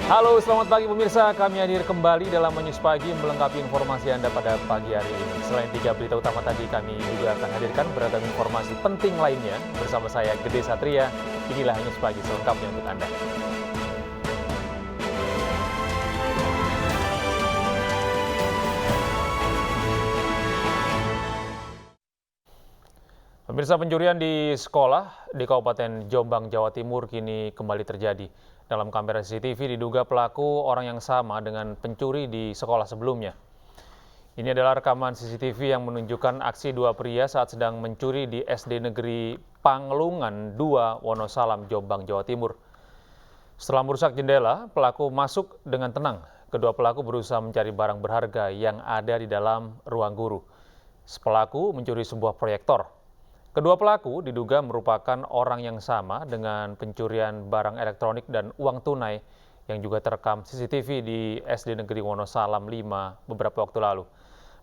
Halo, selamat pagi pemirsa. Kami hadir kembali dalam Menyus Pagi melengkapi informasi Anda pada pagi hari ini. Selain 3 berita utama tadi, kami juga akan hadirkan beragam informasi penting lainnya. Bersama saya, Gede Satria, inilah Menyus Pagi selengkapnya untuk Anda. Pemirsa, pencurian di sekolah di Kabupaten Jombang, Jawa Timur kini kembali terjadi. Dalam kamera CCTV diduga pelaku orang yang sama dengan pencuri di sekolah sebelumnya. Ini adalah rekaman CCTV yang menunjukkan aksi dua pria saat sedang mencuri di SD Negeri Panglungan 2, Wonosalam, Jombang, Jawa Timur. Setelah merusak jendela, pelaku masuk dengan tenang. Kedua pelaku berusaha mencari barang berharga yang ada di dalam ruang guru. Pelaku mencuri sebuah proyektor. Kedua pelaku diduga merupakan orang yang sama dengan pencurian barang elektronik dan uang tunai yang juga terekam CCTV di SD Negeri Wonosalam 5 beberapa waktu lalu.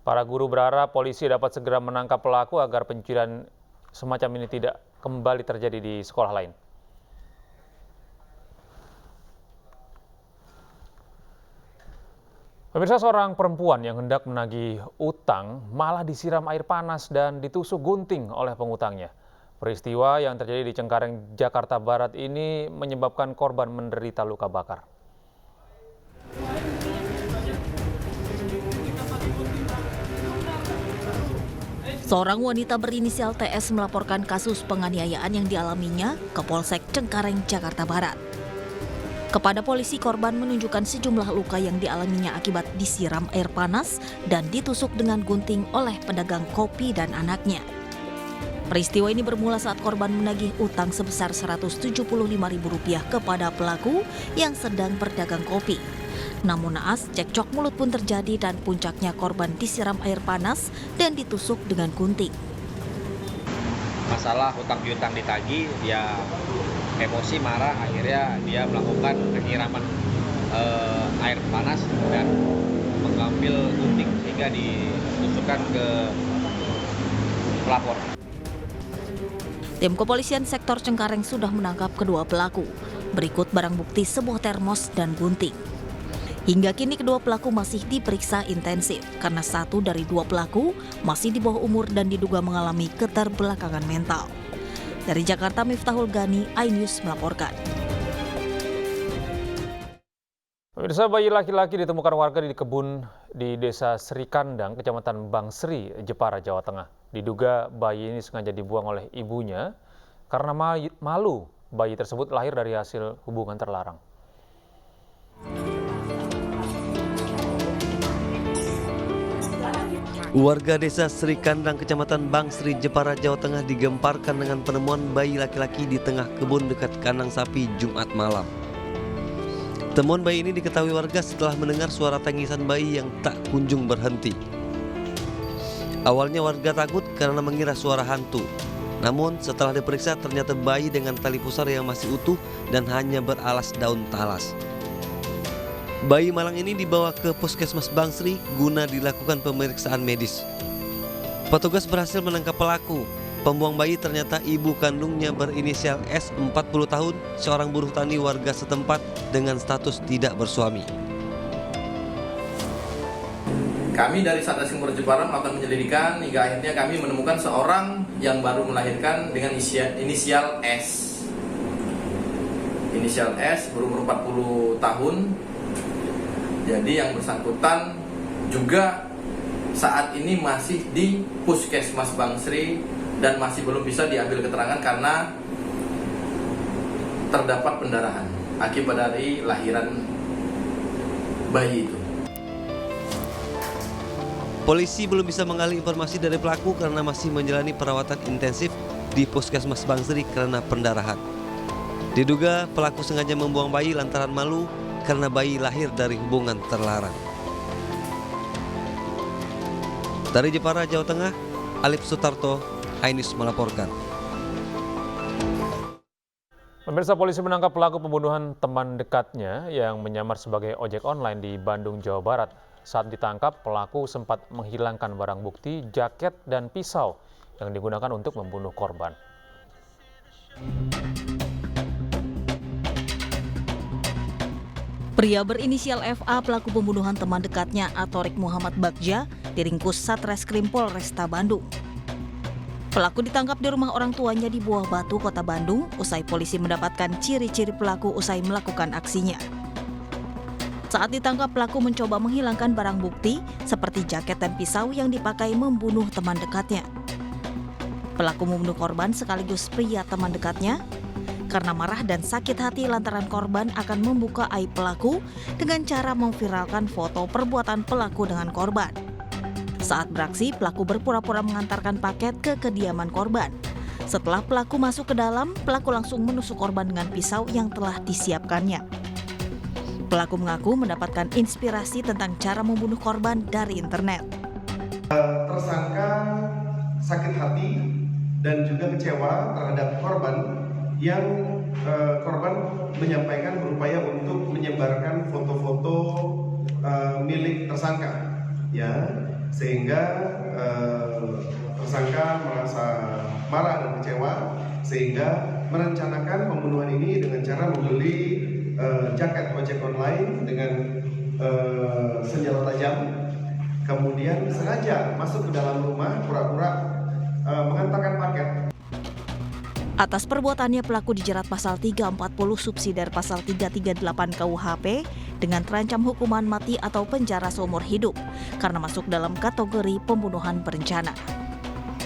Para guru berharap polisi dapat segera menangkap pelaku agar pencurian semacam ini tidak kembali terjadi di sekolah lain. Pemirsa, seorang perempuan yang hendak menagih utang malah disiram air panas dan ditusuk gunting oleh pengutangnya. Peristiwa yang terjadi di Cengkareng, Jakarta Barat ini menyebabkan korban menderita luka bakar. Seorang wanita berinisial TS melaporkan kasus penganiayaan yang dialaminya ke Polsek Cengkareng, Jakarta Barat. Kepada polisi, korban menunjukkan sejumlah luka yang dialaminya akibat disiram air panas dan ditusuk dengan gunting oleh pedagang kopi dan anaknya. Peristiwa ini bermula saat korban menagih utang sebesar Rp175.000 kepada pelaku yang sedang berdagang kopi. Namun naas, cekcok mulut pun terjadi dan puncaknya korban disiram air panas dan ditusuk dengan gunting. Masalah hutang piutang ditagih, dia emosi, marah, akhirnya dia melakukan penyiraman air panas dan mengambil gunting sehingga ditusukkan ke pelapor. Tim kepolisian sektor Cengkareng sudah menangkap kedua pelaku. Berikut barang bukti sebuah termos dan gunting. Hingga kini kedua pelaku masih diperiksa intensif karena satu dari dua pelaku masih di bawah umur dan diduga mengalami keterbelakangan mental. Dari Jakarta, Miftahul Gani, iNews melaporkan. Pemirsa, bayi laki-laki ditemukan warga di kebun di Desa Sri Kandang, Kecamatan Bangsri, Jepara, Jawa Tengah. Diduga bayi ini sengaja dibuang oleh ibunya karena malu bayi tersebut lahir dari hasil hubungan terlarang. Warga Desa Sri Kandang, Kecamatan Bangsri, Jepara, Jawa Tengah digemparkan dengan penemuan bayi laki-laki di tengah kebun dekat kandang sapi Jumat malam. Temuan bayi ini diketahui warga setelah mendengar suara tangisan bayi yang tak kunjung berhenti. Awalnya warga takut karena mengira suara hantu. Namun setelah diperiksa ternyata bayi dengan tali pusar yang masih utuh dan hanya beralas daun talas. Bayi malang ini dibawa ke Puskesmas Bangsri guna dilakukan pemeriksaan medis. Petugas berhasil menangkap pelaku. Pembuang bayi ternyata ibu kandungnya berinisial S, 40 tahun, seorang buruh tani warga setempat dengan status tidak bersuami. Kami dari Satres Kimur Jepara melakukan penyelidikan hingga akhirnya kami menemukan seorang yang baru melahirkan dengan inisial S. Inisial S berumur 40 tahun. Jadi yang bersangkutan juga saat ini masih di Puskesmas Bangsri dan masih belum bisa diambil keterangan karena terdapat pendarahan akibat dari lahiran bayi itu. Polisi belum bisa menggali informasi dari pelaku karena masih menjalani perawatan intensif di Puskesmas Bangsri karena pendarahan. Diduga pelaku sengaja membuang bayi lantaran malu karena bayi lahir dari hubungan terlarang. Dari Jepara, Jawa Tengah, Alif Sutarto, iNews melaporkan. Pemirsa, polisi menangkap pelaku pembunuhan teman dekatnya yang menyamar sebagai ojek online di Bandung, Jawa Barat. Saat ditangkap, pelaku sempat menghilangkan barang bukti, jaket, dan pisau yang digunakan untuk membunuh korban. Pria berinisial FA, pelaku pembunuhan teman dekatnya Atorik Muhammad Bagja, diringkus Satreskrim Polresta Bandung. Pelaku ditangkap di rumah orang tuanya di Buah Batu, Kota Bandung, usai polisi mendapatkan ciri-ciri pelaku usai melakukan aksinya. Saat ditangkap, pelaku mencoba menghilangkan barang bukti seperti jaket dan pisau yang dipakai membunuh teman dekatnya. Pelaku membunuh korban sekaligus pria teman dekatnya karena marah dan sakit hati lantaran korban akan membuka aib pelaku dengan cara memviralkan foto perbuatan pelaku dengan korban. Saat beraksi, pelaku berpura-pura mengantarkan paket ke kediaman korban. Setelah pelaku masuk ke dalam, pelaku langsung menusuk korban dengan pisau yang telah disiapkannya. Pelaku mengaku mendapatkan inspirasi tentang cara membunuh korban dari internet. Tersangka sakit hati dan juga kecewa terhadap korban yang korban menyampaikan berupaya untuk menyebarkan foto-foto milik tersangka, ya, sehingga tersangka merasa marah dan kecewa sehingga merencanakan pembunuhan ini dengan cara membeli jaket ojek online dengan senjata tajam, kemudian sengaja masuk ke dalam rumah pura-pura mengantarkan paket. Atas perbuatannya, pelaku dijerat pasal 340 subsidiar pasal 338 KUHP dengan terancam hukuman mati atau penjara seumur hidup karena masuk dalam kategori pembunuhan berencana.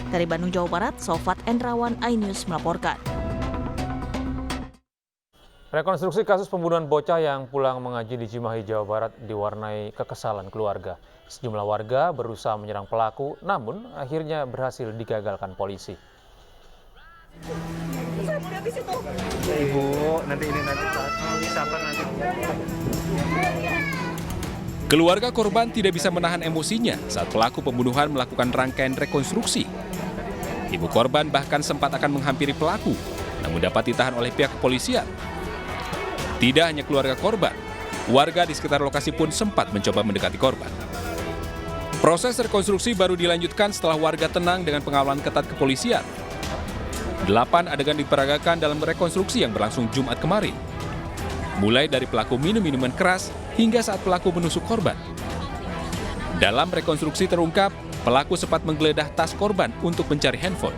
Dari Bandung, Jawa Barat, Sofat Endrawan, iNews melaporkan. Rekonstruksi kasus pembunuhan bocah yang pulang mengaji di Cimahi, Jawa Barat diwarnai kekesalan keluarga. Sejumlah warga berusaha menyerang pelaku, namun akhirnya berhasil digagalkan polisi. Ibu, nanti siapa nanti. Keluarga korban tidak bisa menahan emosinya saat pelaku pembunuhan melakukan rangkaian rekonstruksi. Ibu korban bahkan sempat akan menghampiri pelaku, namun dapat ditahan oleh pihak kepolisian. Tidak hanya keluarga korban, warga di sekitar lokasi pun sempat mencoba mendekati korban. Proses rekonstruksi baru dilanjutkan setelah warga tenang dengan pengawalan ketat kepolisian. 8 adegan diperagakan dalam rekonstruksi yang berlangsung Jumat kemarin. Mulai dari pelaku minum minuman keras hingga saat pelaku menusuk korban. Dalam rekonstruksi terungkap, pelaku sempat menggeledah tas korban untuk mencari handphone.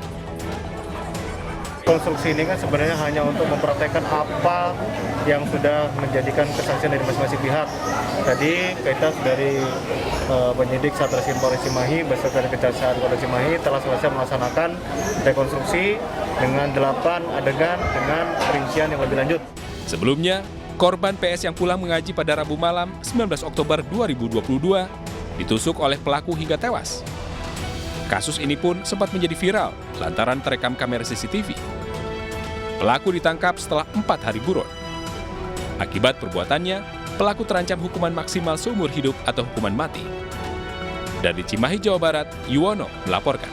Konstruksi ini kan sebenarnya hanya untuk mempraktekkan apa yang sudah menjadikan kesaksian dari masing-masing pihak. Tadi kita dari penyidik Satreskrim Polres Cimahi beserta dari Kejaksaan Kota Cimahi telah selesai melaksanakan rekonstruksi dengan 8 adegan dengan perincian yang lebih lanjut. Sebelumnya, korban PS yang pulang mengaji pada Rabu malam 19 Oktober 2022 ditusuk oleh pelaku hingga tewas. Kasus ini pun sempat menjadi viral lantaran terekam kamera CCTV. Pelaku ditangkap setelah 4 hari buron. Akibat perbuatannya, pelaku terancam hukuman maksimal seumur hidup atau hukuman mati. Dari Cimahi, Jawa Barat, Yuwono melaporkan.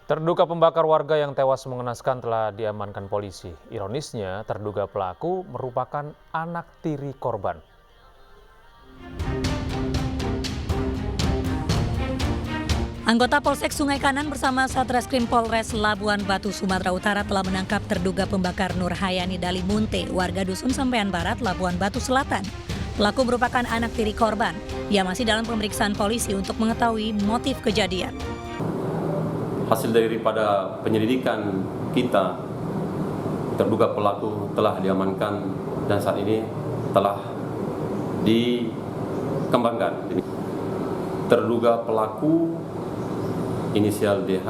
Terduga pembakar warga yang tewas mengenaskan telah diamankan polisi. Ironisnya, terduga pelaku merupakan anak tiri korban. Anggota Polsek Sungai Kanan bersama Satreskrim Polres Labuan Batu, Sumatera Utara telah menangkap terduga pembakar Nur Hayani Dalimunte, warga Dusun Sampean Barat, Labuan Batu Selatan. Pelaku merupakan anak tiri korban. Ia masih dalam pemeriksaan polisi untuk mengetahui motif kejadian. Hasil daripada penyelidikan kita, terduga pelaku telah diamankan dan saat ini telah dikembangkan. Terduga pelaku inisial DH,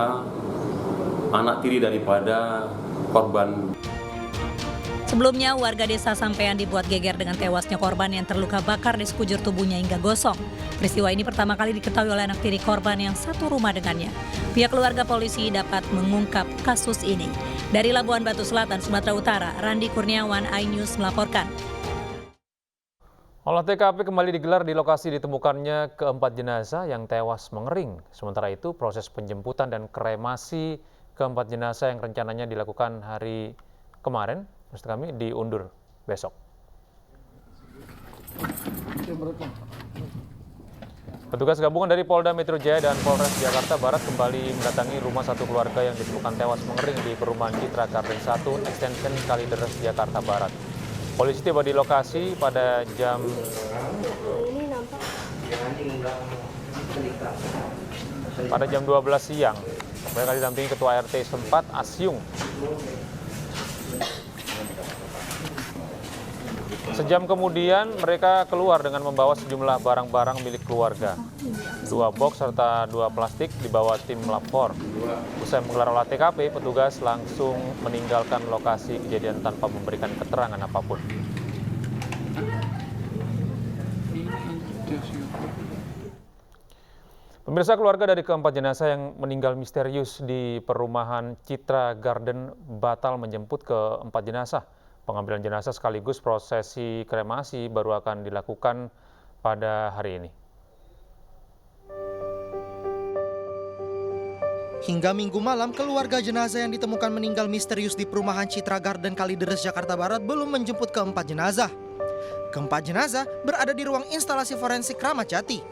anak tiri daripada korban. Sebelumnya, warga desa Sampean dibuat geger dengan tewasnya korban yang terluka bakar di sekujur tubuhnya hingga gosong. Peristiwa ini pertama kali diketahui oleh anak tiri korban yang satu rumah dengannya. Pihak keluarga polisi dapat mengungkap kasus ini. Dari Labuan Batu Selatan, Sumatera Utara, Randi Kurniawan, iNews melaporkan. Olah TKP kembali digelar di lokasi ditemukannya keempat jenazah yang tewas mengering. Sementara itu, proses penjemputan dan kremasi keempat jenazah yang rencananya dilakukan hari kemarin, maksud kami, diundur besok. Petugas gabungan dari Polda Metro Jaya dan Polres Jakarta Barat kembali mendatangi rumah satu keluarga yang ditemukan tewas mengering di perumahan Citra Garden 1, Extension Kalideres, Jakarta Barat. Polisi tiba di lokasi pada jam 12 siang. Mereka didampingi Ketua RT setempat, Asyung. Sejam kemudian mereka keluar dengan membawa sejumlah barang-barang milik keluarga. 2 box serta 2 plastik dibawa tim lapor. Usai menggelar olah TKP, petugas langsung meninggalkan lokasi kejadian tanpa memberikan keterangan apapun. Pemirsa, keluarga dari keempat jenazah yang meninggal misterius di perumahan Citra Garden batal menjemput keempat jenazah. Pengambilan jenazah sekaligus prosesi kremasi baru akan dilakukan pada hari ini. Hingga Minggu malam, keluarga jenazah yang ditemukan meninggal misterius di perumahan Citra Garden Kalideres, Jakarta Barat belum menjemput keempat jenazah. Keempat jenazah berada di ruang instalasi forensik Kramat Jati.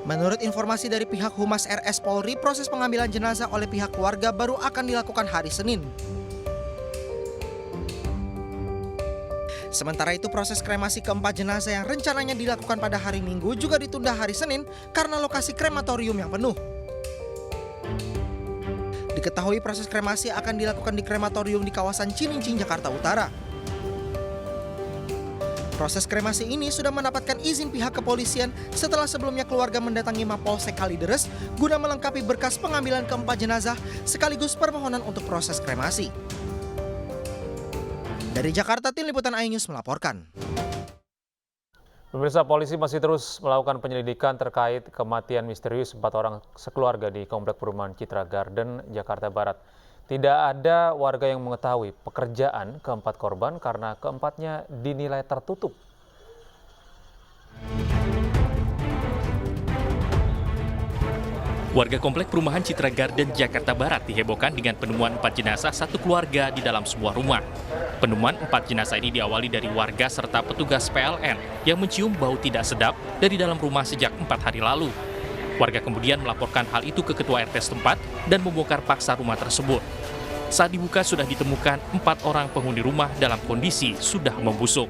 Menurut informasi dari pihak Humas RS Polri, proses pengambilan jenazah oleh pihak keluarga baru akan dilakukan hari Senin. Sementara itu, proses kremasi keempat jenazah yang rencananya dilakukan pada hari Minggu juga ditunda hari Senin karena lokasi krematorium yang penuh. Diketahui proses kremasi akan dilakukan di krematorium di kawasan Cilincing, Jakarta Utara. Proses kremasi ini sudah mendapatkan izin pihak kepolisian setelah sebelumnya keluarga mendatangi Mapolsek Kalideres guna melengkapi berkas pengambilan keempat jenazah sekaligus permohonan untuk proses kremasi. Dari Jakarta, Tim Liputan iNews melaporkan. Pemirsa, polisi masih terus melakukan penyelidikan terkait kematian misterius 4 orang sekeluarga di Komplek Perumahan Citra Garden, Jakarta Barat. Tidak ada warga yang mengetahui pekerjaan keempat korban karena keempatnya dinilai tertutup. Warga Komplek Perumahan Citra Garden, Jakarta Barat dihebohkan dengan penemuan 4 jenazah satu keluarga di dalam sebuah rumah. Penemuan 4 jenazah ini diawali dari warga serta petugas PLN yang mencium bau tidak sedap dari dalam rumah sejak 4 hari lalu. Warga kemudian melaporkan hal itu ke Ketua RT setempat dan membongkar paksa rumah tersebut. Saat dibuka sudah ditemukan 4 orang penghuni rumah dalam kondisi sudah membusuk.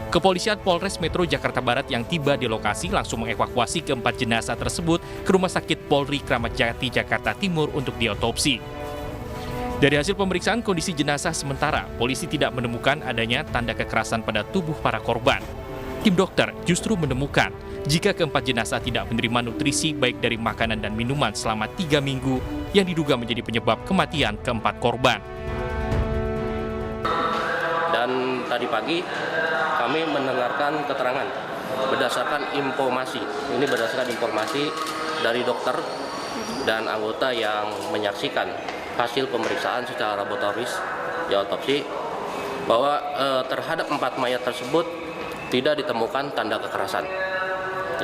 Kepolisian Polres Metro Jakarta Barat yang tiba di lokasi langsung mengevakuasi keempat jenazah tersebut ke Rumah Sakit Polri Kramat Jati, Jakarta Timur untuk diotopsi. Dari hasil pemeriksaan kondisi jenazah sementara, polisi tidak menemukan adanya tanda kekerasan pada tubuh para korban. Tim dokter justru menemukan jika keempat jenazah tidak menerima nutrisi baik dari makanan dan minuman selama 3 minggu yang diduga menjadi penyebab kematian keempat korban. Dan tadi pagi kami mendengarkan keterangan berdasarkan informasi dari dokter dan anggota yang menyaksikan hasil pemeriksaan secara laboratoris di otopsi bahwa terhadap 4 mayat tersebut tidak ditemukan tanda kekerasan.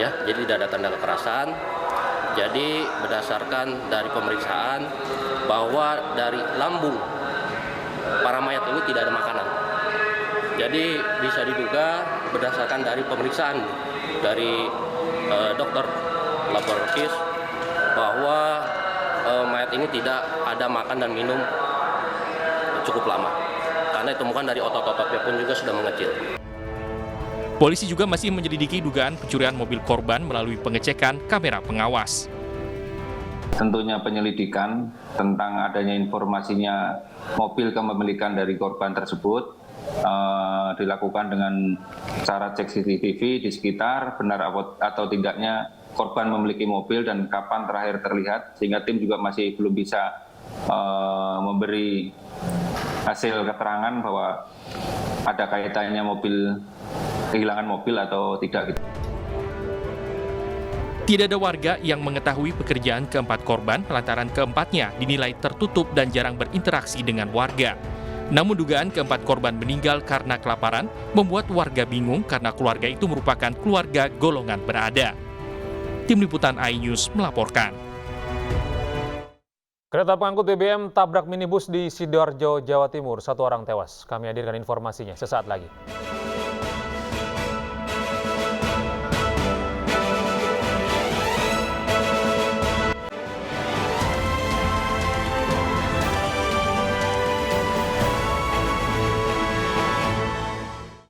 Ya, jadi tidak ada tanda kekerasan. Jadi berdasarkan dari pemeriksaan bahwa dari lambung para mayat ini tidak ada makanan. Jadi bisa diduga berdasarkan dari pemeriksaan dari dokter laboratoris bahwa mayat ini tidak ada makan dan minum cukup lama. Karena ditemukan dari otot-ototnya pun juga sudah mengecil. Polisi juga masih menyelidiki dugaan pencurian mobil korban melalui pengecekan kamera pengawas. Tentunya penyelidikan tentang adanya informasinya mobil kepemilikan dari korban tersebut dilakukan dengan cara cek CCTV di sekitar, benar atau tidaknya korban memiliki mobil dan kapan terakhir terlihat, sehingga tim juga masih belum bisa memberi hasil keterangan bahwa ada kaitannya kehilangan mobil atau tidak. Tidak ada warga yang mengetahui pekerjaan keempat korban lantaran keempatnya dinilai tertutup dan jarang berinteraksi dengan warga. Namun dugaan keempat korban meninggal karena kelaparan membuat warga bingung karena keluarga itu merupakan keluarga golongan berada. Tim Liputan iNews melaporkan. Kereta pengangkut BBM tabrak minibus di Sidoarjo, Jawa Timur. 1 orang tewas. Kami hadirkan informasinya sesaat lagi.